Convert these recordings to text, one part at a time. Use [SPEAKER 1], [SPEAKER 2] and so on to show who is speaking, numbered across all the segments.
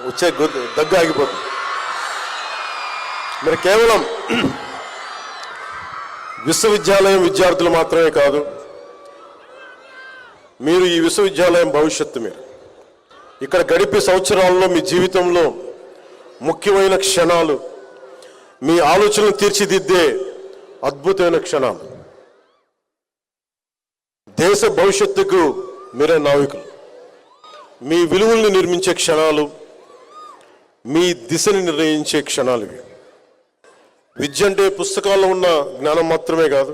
[SPEAKER 1] వచ్చే దగ్గు ఆగిపోతుంది. మరి కేవలం విశ్వవిద్యాలయం విద్యార్థులు మాత్రమే కాదు, మీరు ఈ విశ్వవిద్యాలయం భవిష్యత్తు. మీరు ఇక్కడ గడిపే సంవత్సరాల్లో మీ జీవితంలో ముఖ్యమైన క్షణాలు, మీ ఆలోచనలు తీర్చిదిద్దే అద్భుతమైన క్షణాలు. దేశ భవిష్యత్తుకు మీరే నావికులు. మీ విలువల్ని నిర్మించే క్షణాలు, మీ దిశని నిర్ణయించే క్షణాలు ఇవి. విద్య అంటే పుస్తకాల్లో ఉన్న జ్ఞానం మాత్రమే కాదు,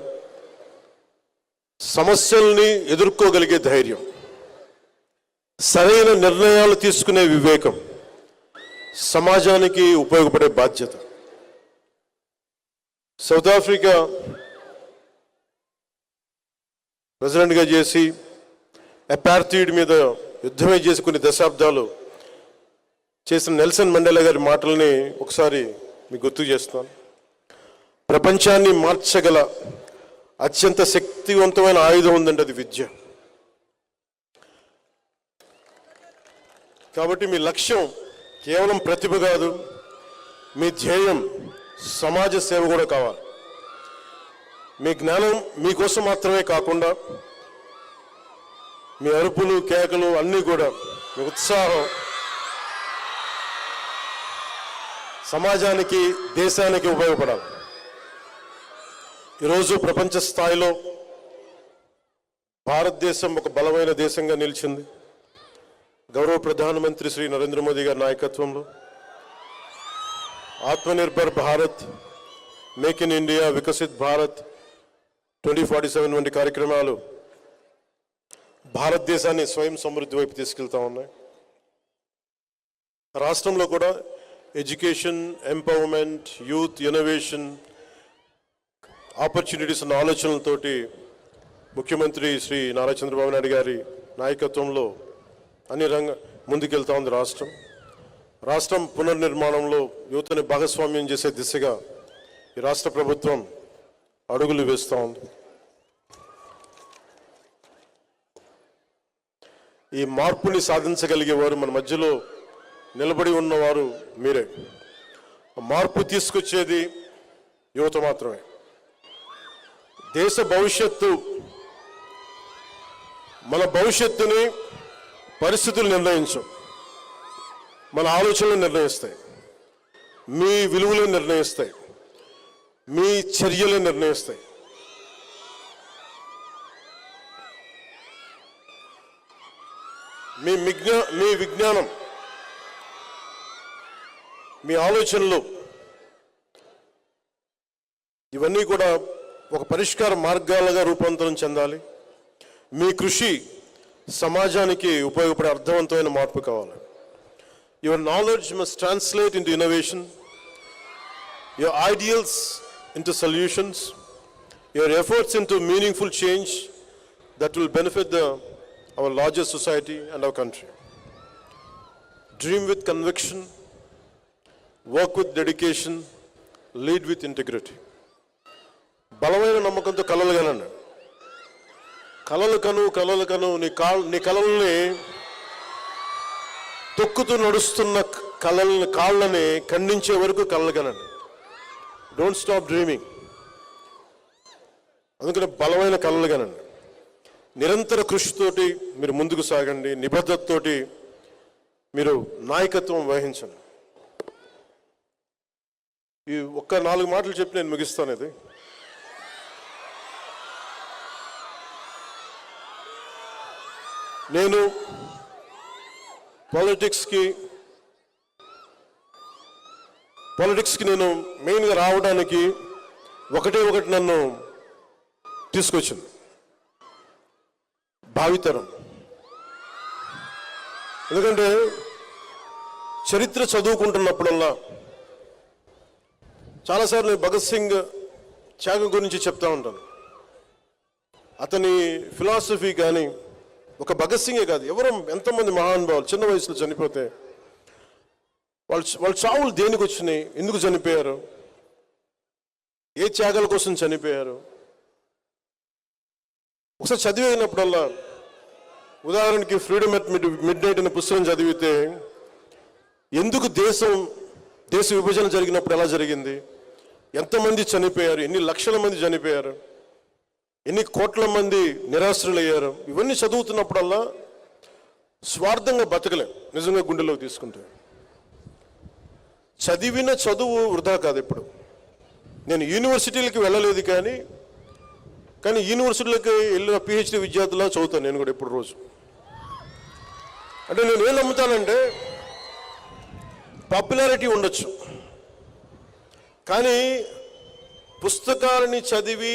[SPEAKER 1] సమస్యల్ని ఎదుర్కోగలిగే ధైర్యం, సరైన నిర్ణయాలు తీసుకునే వివేకం, సమాజానికి ఉపయోగపడే బాధ్యత. సౌత్ ఆఫ్రికా ప్రెసిడెంట్గా చేసి అపార్థైడ్ మీద యుద్ధమే చేసి కొన్ని దశాబ్దాలు చేసిన నెల్సన్ మండేలా గారి మాటల్ని ఒకసారి మీకు గుర్తు చేస్తాను. ప్రపంచాన్ని మార్చగల అత్యంత శక్తివంతమైన ఆయుధం ఉందండి, అది విద్య. కాబట్టి మీ లక్ష్యం కేవలం ప్రతిభ కాదు, మీ ధ్యేయం సమాజ సేవ కూడా కావాలి. మీ జ్ఞానం మీకోసం మాత్రమే కాకుండా, మీ అరుపులు కేకలు అన్నీ కూడా, మీ ఉత్సాహం సమాజానికి దేశానికి ఉపయోగపడాలి. ఈరోజు ప్రపంచ స్థాయిలో భారతదేశం ఒక బలమైన దేశంగా నిలిచింది. గౌరవ ప్రధానమంత్రి శ్రీ నరేంద్ర మోదీ గారి నాయకత్వంలో Atmanirbhar Bharat, make in India, Viksit Bharat 2047 వంటి కార్యక్రమాలు భారతదేశాన్ని స్వయం సమృద్ధి వైపు తీసుకెళ్తా ఉన్నాయి. రాష్ట్రంలో కూడా education, empowerment, youth, innovation, opportunities అన్న ఆలోచనలతోటి ముఖ్యమంత్రి శ్రీ నారా చంద్రబాబు నాయుడు గారి నాయకత్వంలో అన్ని ముందుకెళ్తా ఉంది రాష్ట్రం. రాష్ట్రం పునర్నిర్మాణంలో యువతని భాగస్వామ్యం చేసే దిశగా ఈ రాష్ట్ర ప్రభుత్వం అడుగులు వేస్తూ ఉంది. ఈ మార్పుని సాధించగలిగేవారు, మన మధ్యలో నిలబడి ఉన్నవారు మీరే. మార్పు తీసుకొచ్చేది యువత మాత్రమే. దేశ భవిష్యత్తు, మన భవిష్యత్తుని పరిస్థితులు నిర్ణయించు, మన ఆలోచనలు నిర్ణయిస్తాయి, మీ విలువలు నిర్ణయిస్తాయి, మీ చర్యలు నిర్ణయిస్తాయి. మీ విజ్ఞానం, మీ ఆలోచనలు ఇవన్నీ కూడా ఒక పరిష్కార మార్గాలుగా రూపాంతరం చెందాలి. మీ కృషి సమాజానికి ఉపయోగపడే అర్థవంతమైన మార్పు కావాలి. Your knowledge must translate into innovation, your ideals into solutions, your efforts into meaningful change that will benefit our larger society and our country. Dream with conviction, work with dedication, lead with integrity. బలమైన నమ్మకంతో కలలు కనండి. కలలు కను నీ కలల్ని తొక్కుతూ నడుస్తున్న కాళ్ళని ఖండించే వరకు కలలు కనండి. Don't stop dreaming. అందుకని బలమైన కలలు కనండి. నిరంతర కృషితోటి మీరు ముందుకు సాగండి. నిబద్ధతతోటి మీరు నాయకత్వం వహించండి. ఈ ఒక్క 4 మాటలు చెప్పి నేను ముగిస్తాను. ఇది నేను పాలిటిక్స్కి నేను మెయిన్గా రావడానికి ఒకటి నన్ను తీసుకొచ్చింది, భావితరం. ఎందుకంటే చరిత్ర చదువుకుంటున్నప్పుడల్లా చాలాసార్లు నేను భగత్ సింగ్ త్యాగం గురించి చెప్తా ఉంటాను. అతని ఫిలాసఫీ కానీ, ఒక భగత్ సింగే కాదు, ఎవరో ఎంతోమంది మహానుభావులు చిన్న వయసులో చనిపోతే వాళ్ళ చావులు దేనికి వచ్చినాయి, ఎందుకు చనిపోయారు, ఏ త్యాగాల కోసం చనిపోయారు, ఒకసారి చదివినప్పుడల్లా, ఉదాహరణకి ఫ్రీడమ్ ఎట్ మిడ్ నైట్ అనే పుస్తకం చదివితే ఎందుకు దేశ విభజన జరిగినప్పుడు ఎలా జరిగింది, ఎంతమంది చనిపోయారు, ఎన్ని లక్షల మంది చనిపోయారు, ఎన్ని కోట్ల మంది నిరాశ్రులయ్యారు, ఇవన్నీ చదువుతున్నప్పుడల్లా స్వార్థంగా బతకలేం నిజంగా గుండెలోకి తీసుకుంటే. చదివిన చదువు వృధా కాదు. ఇప్పుడు నేను యూనివర్సిటీలకి వెళ్ళలేదు, కానీ యూనివర్సిటీలకి వెళ్ళిన పిహెచ్డి విద్యార్థులా చదువుతాను నేను కూడా ఎప్పుడు రోజు. అంటే నేను ఏం నమ్ముతానంటే పాపులారిటీ ఉండొచ్చు, కానీ పుస్తకాలని చదివి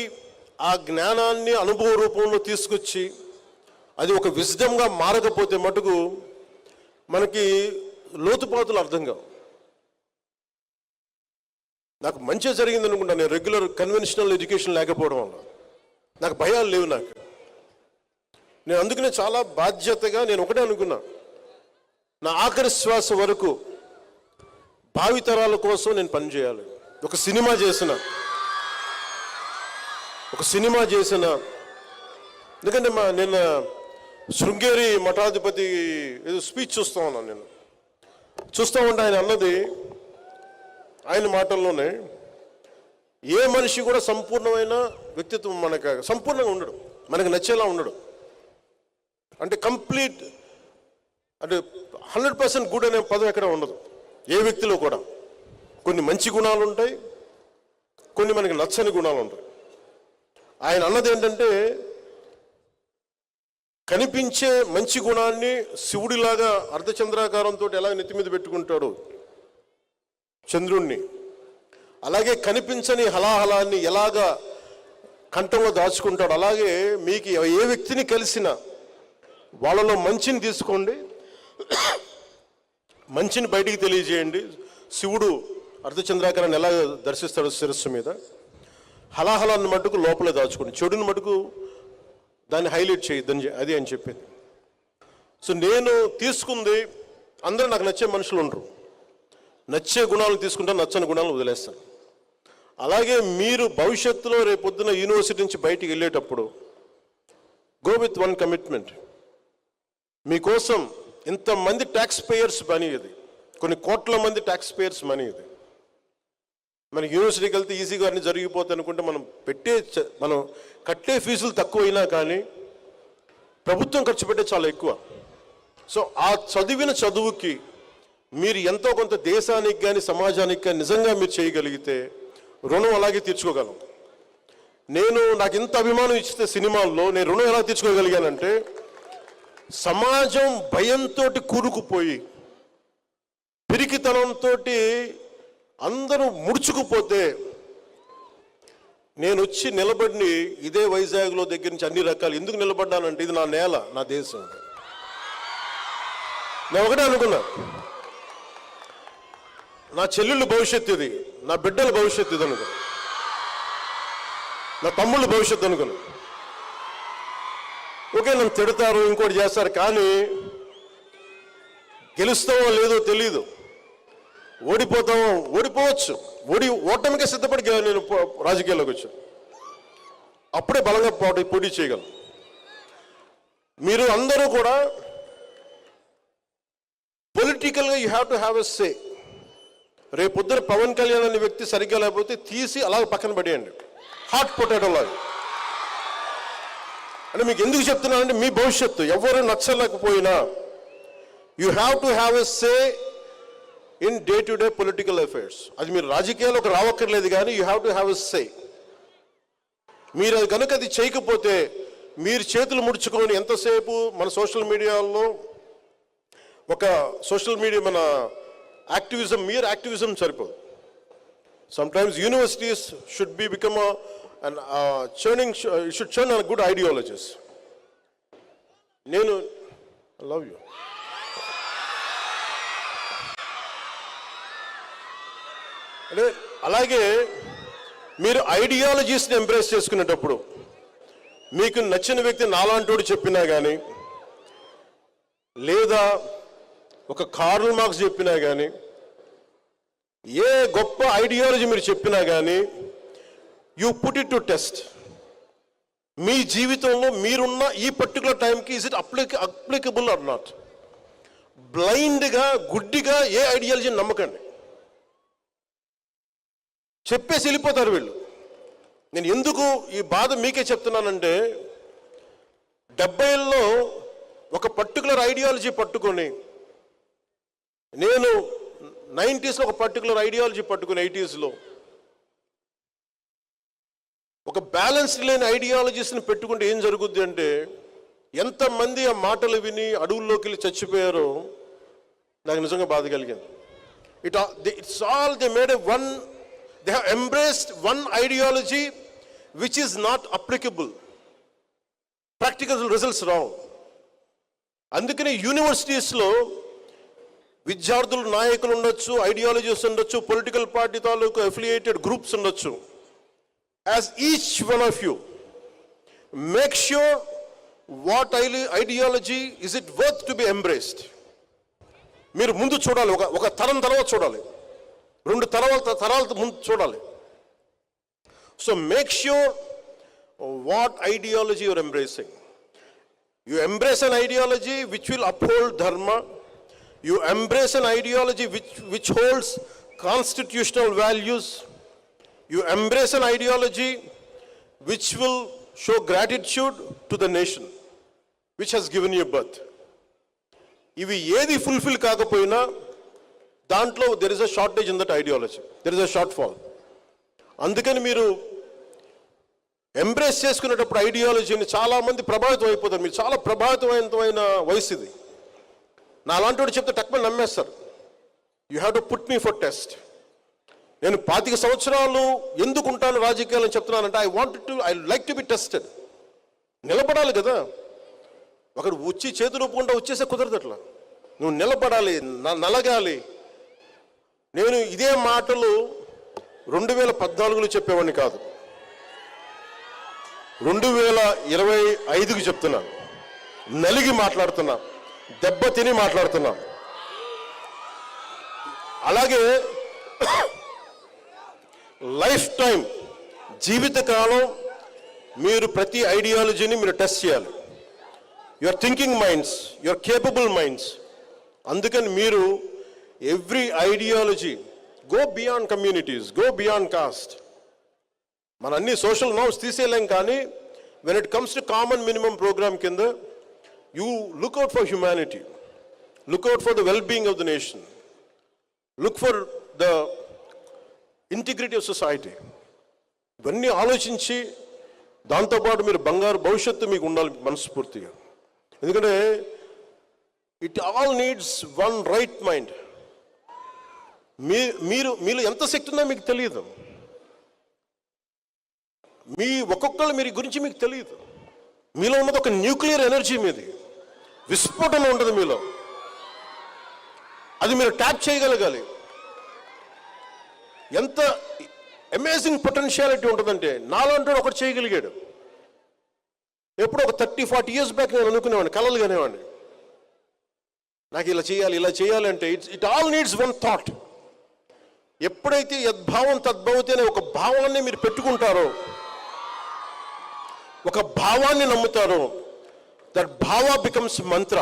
[SPEAKER 1] ఆ జ్ఞానాన్ని అనుభవ రూపంలో తీసుకొచ్చి అది ఒక విజ్డమ్గా మారకపోతే మటుకు మనకి లోతుపాతులు అర్థం కావు. నాకు మంచిగా జరిగింది అనుకుంటా, నేను రెగ్యులర్ కన్వెన్షనల్ ఎడ్యుకేషన్ లేకపోవడం వల్ల నాకు భయాలు లేవు. నేను అందుకనే చాలా బాధ్యతగా నేను ఒకటే అనుకున్నా, నా ఆఖరి శ్వాస వరకు భావితరాల కోసం నేను పనిచేయాలి. ఒక సినిమా చేసిన ఎందుకంటే నిన్న శృంగేరి మఠాధిపతి ఏదో స్పీచ్ చూస్తూ ఉన్నాను. నేను చూస్తూ ఉంటే ఆయన అన్నది, ఆయన మాటల్లోనే, ఏ మనిషి కూడా సంపూర్ణమైన వ్యక్తిత్వం మనకు సంపూర్ణంగా ఉండడు, మనకు నచ్చేలా ఉండడు. అంటే కంప్లీట్, అంటే 100% గుడ్ అనే పదం ఎక్కడ ఉండదు ఏ వ్యక్తిలో కూడా. కొన్ని మంచి గుణాలు ఉంటాయి, కొన్ని మనకి నచ్చని గుణాలు ఉంటాయి. ఆయన అన్నది ఏంటంటే, కనిపించే మంచి గుణాన్ని శివుడిలాగా అర్ధచంద్రాకారంతో ఎలా నెత్తి మీద పెట్టుకుంటాడు చంద్రుణ్ణి, అలాగే కనిపించని హలాహలాన్ని ఎలాగా కంఠంలో దాచుకుంటాడు, అలాగే మీకు ఏ వ్యక్తిని కలిసినా వాళ్ళలో మంచిని తీసుకోండి, మంచిని బయటికి తెలియజేయండి. శివుడు అర్ధచంద్రాకారాన్ని ఎలా దర్శిస్తాడు శిరస్సు మీద, హలాహలాన్ని మటుకు లోపలే దాచుకోండి, చెడుని మటుకు దాన్ని హైలైట్ చేయొద్దని అది అని చెప్పింది. సో నేను తీసుకుంది, అందరూ నాకు నచ్చే మనుషులు ఉండరు, నచ్చే గుణాలు తీసుకుంటాను, నచ్చని గుణాలను వదిలేస్తాను. అలాగే మీరు భవిష్యత్తులో రేపొద్దున యూనివర్సిటీ నుంచి బయటికి వెళ్ళేటప్పుడు గో విత్ వన్ కమిట్మెంట్. మీకోసం ఇంతమంది ట్యాక్స్ పేయర్స్ మనీ, ఇది కొన్ని కోట్ల మంది ట్యాక్స్ పేయర్స్ మనీ. ఇది మనకి యూనివర్సిటీకి వెళ్తే ఈజీగా అన్నీ జరిగిపోతాయి అనుకుంటే మనం కట్టే ఫీజులు తక్కువైనా కానీ ప్రభుత్వం ఖర్చు పెట్టే చాలా ఎక్కువ. సో ఆ చదివిన చదువుకి మీరు ఎంతో కొంత దేశానికి కానీ సమాజానికి కానీ నిజంగా మీరు చేయగలిగితే రుణం అలాగే తీర్చుకోగలం. నాకు ఇంత అభిమానం ఇస్తే సినిమాల్లో నేను రుణం ఎలా తీర్చుకోగలిగానంటే, సమాజం భయంతో కూరుకుపోయి పిరికితనంతో అందరూ ముడుచుకుపోతే నేను వచ్చి నిలబడి ఇదే వైజాగ్లో దగ్గర నుంచి అన్ని రకాలు ఎందుకు నిలబడ్డానంటే, ఇది నా నేల, నా దేశం. నేను ఒకటే అనుకున్నా, నా చెల్లెళ్ళ భవిష్యత్తు ఇది, నా బిడ్డల భవిష్యత్తు ఇది అనుకున్నా, నా తమ్ముళ్ళ భవిష్యత్తు అనుకున్నా. ఓకే, నన్ను తిడతారు, ఇంకోటి చేస్తారు, కానీ గెలుస్తామో లేదో తెలీదు, ఓడిపోవచ్చు, ఓటమికే సిద్ధపడి నేను రాజకీయాల్లోకి వచ్చాను. అప్పుడే బలంగా పోటీ చేయగలను. మీరు అందరూ కూడా పొలిటికల్గా you have to have a say. రేపొద్దున పవన్ కళ్యాణ్ అనే వ్యక్తి సరిగ్గా లేకపోతే తీసి అలాగ పక్కన పడేయండి, హాట్ పొటాటో లాగా. అంటే మీకు ఎందుకు చెప్తున్నానంటే, మీ భవిష్యత్తు ఎవరు నచ్చలేకపోయినా you have to have a say in day to day political affairs. అది మీరు రాజకీయాల్లోకి రావక్కర్లేదు, కానీ you have to have a say. మీరు అది కనుక అది చేయకపోతే మీరు చేతులు ముడుచుకొని ఎంతసేపు మన సోషల్ మీడియాలో మన యాక్టివిజం, మీరు యాక్టివిజం సరిపోదు. Sometimes universities should become should churn on good ideologies. నేను లవ్ యూ. అంటే అలాగే మీరు ఐడియాలజీస్ని ఎంబ్రేస్ చేసుకునేటప్పుడు మీకు నచ్చిన వ్యక్తి నాలాంటోడు చెప్పినా కానీ, లేదా ఒక కార్ల్ మార్క్స్ చెప్పినా కానీ, ఏ గొప్ప ఐడియాలజీ మీరు చెప్పినా కానీ, you put it to test. మీ జీవితంలో మీరున్న ఈ పర్టికులర్ టైంకి is it applicable or not. బ్లైండ్గా గుడ్డిగా ఏ ఐడియాలజీని నమ్మకండి. చెప్పేసి వెళ్ళిపోతారు వీళ్ళు. నేను ఎందుకు ఈ బాధ మీకే చెప్తున్నానంటే 70ల్లో ఒక పర్టికులర్ ఐడియాలజీ పట్టుకొని, నేను 90స్లో ఒక పర్టికులర్ ఐడియాలజీ పట్టుకుని 80స్లో ఒక బ్యాలెన్స్ లేని ఐడియాలజీస్ని పెట్టుకుంటే ఏం జరుగుద్ది అంటే, ఎంతమంది ఆ మాటలు విని అడవుల్లోకి వెళ్ళి చచ్చిపోయారో నాకు నిజంగా బాధ కలిగింది. It's all they made one, they have embraced one ideology which is not applicable. Practical results రావు. అందుకనే యూనివర్సిటీస్లో విద్యార్థులు నాయకులు ఉండొచ్చు, ఐడియాలజీస్ ఉండొచ్చు, పొలిటికల్ పార్టీ తాలూకు అఫిలియేటెడ్ గ్రూప్స్ ఉండొచ్చు. As each one of you make sure what ideology is it worth to be embraced. మీరు ముందు చూడాలి, ఒక తరం తర్వాత చూడాలి, 2 తరాల ముందు చూడాలి. So make sure what ideology you're embracing. You embrace an ideology which will uphold dharma. You embrace an ideology which holds constitutional values. You embrace an ideology which will show gratitude to the nation which has given you birth. ఇవి ఏది fulfil కాకపోయినా దాంట్లో there is a shortage in that ideology. There is a shortfall. అందుకని మీరు embrace చేసుకునేటప్పుడు ఐడియాలజీని చాలామంది ప్రభావితం అయిపోతారు. మీరు చాలా ప్రభావితమైన వయసు ఇది. నా అలాంటి వాడు చెప్తే టక్మని నమ్మేస్తారు. You have to put me for test. నేను 25 సంవత్సరాలు ఎందుకు ఉంటాను రాజకీయాలని చెప్తున్నానంటే I like to be tested. నిలబడాలి కదా. ఒకడు వచ్చి చేతులు ఒప్పుకుంటా వచ్చేసే కుదరదు. అట్లా నువ్వు నిలబడాలి, నలగాలి. నేను ఇదే మాటలు 2014లో చెప్పేవాడిని కాదు, 2025కి చెప్తున్నా. నలిగి మాట్లాడుతున్నా, దెబ్బ తిని మాట్లాడుతున్నా. అలాగే లైఫ్ టైం, జీవితకాలం మీరు ప్రతి ఐడియాలజీని మీరు టెస్ట్ చేయాలి. Your thinking minds, your capable minds. అందుకని మీరు every ideology go beyond communities, go beyond caste. మన అన్ని సోషల్ నార్మ్స్ తీసేయలేం, కానీ when it comes to common minimum programme కింద you look out for humanity, look out for the well being of the nation, look for the integrity of society. ఇవన్నీ ఆలోచించి దాంతోపాటు మీరు బంగారు భవిష్యత్తు మీకు ఉండాలి మనస్ఫూర్తిగా. ఎందుకంటే it all needs one right mind. మీలో ఎంత శక్తి ఉందో మీకు తెలియదు. ఒక్కొక్కళ్ళు మీ గురించి మీకు తెలియదు. మీలో ఉన్నది ఒక న్యూక్లియర్ ఎనర్జీ, మీది విస్ఫోటన ఉంటుంది మీలో. అది మీరు ట్యాప్ చేయగలగాలి. ఎంత అమేజింగ్ పొటెన్షియాలిటీ ఉంటుందంటే నాలంటూ ఒకటి చేయగలిగాడు. ఎప్పుడో ఒక 30-40 years బ్యాక్ నేను అనుకునేవాడిని, కలలు కనేవాడిని, నాకు ఇలా చేయాలి అంటే it all needs one thought. ఎప్పుడైతే యద్భావం తద్భవతి అనే ఒక భావాన్ని మీరు పెట్టుకుంటారో, ఒక భావాన్ని నమ్ముతారో, దట్ భావ becomes Mantra,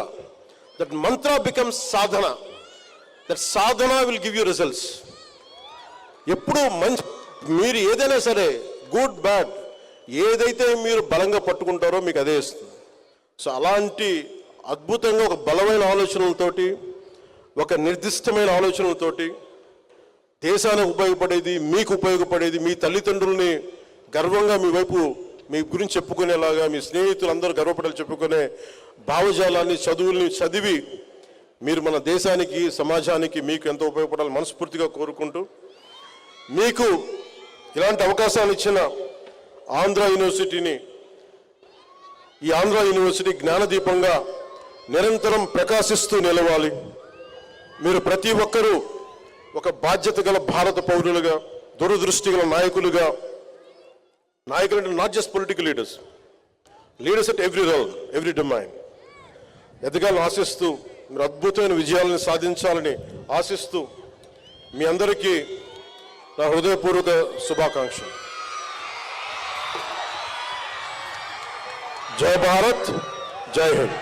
[SPEAKER 1] that Mantra becomes Sadhana, that Sadhana will give you results. ఎప్పుడు మీరు ఏదైనా సరే, గుడ్ బ్యాడ్, ఏదైతే మీరు బలంగా పట్టుకుంటారో మీకు అదే ఇస్తుంది. సో అలాంటి అద్భుతంగా ఒక బలమైన ఆలోచనలతోటి, ఒక నిర్దిష్టమైన ఆలోచనలతోటి దేశానికి ఉపయోగపడేది, మీకు ఉపయోగపడేది, మీ తల్లిదండ్రుల్ని గర్వంగా మీ వైపు మీ గురించి చెప్పుకునేలాగా, మీ స్నేహితులందరూ గర్వపడేలా చెప్పుకునే భావజాలాన్ని, చదువుల్ని చదివి మీరు మన దేశానికి, సమాజానికి మీకు ఎంతో ఉపయోగపడాలని మనస్ఫూర్తిగా కోరుకుంటూ, మీకు ఇలాంటి అవకాశాలు ఇచ్చిన ఆంధ్ర యూనివర్సిటీని, ఈ ఆంధ్ర యూనివర్సిటీ జ్ఞానదీపంగా నిరంతరం ప్రకాశిస్తూ నిలవాలి. మీరు ప్రతి ఒక్కరూ ఒక బాధ్యత గల భారత పౌరులుగా, దూరదృష్టి గల నాయకులు అంటే not just political leaders at every role, every domain ఎదగాలని ఆశిస్తూ, మీరు అద్భుతమైన విజయాలను సాధించాలని ఆశిస్తూ, మీ అందరికీ నా హృదయపూర్వక శుభాకాంక్షలు. జై భారత్, జై హింద్.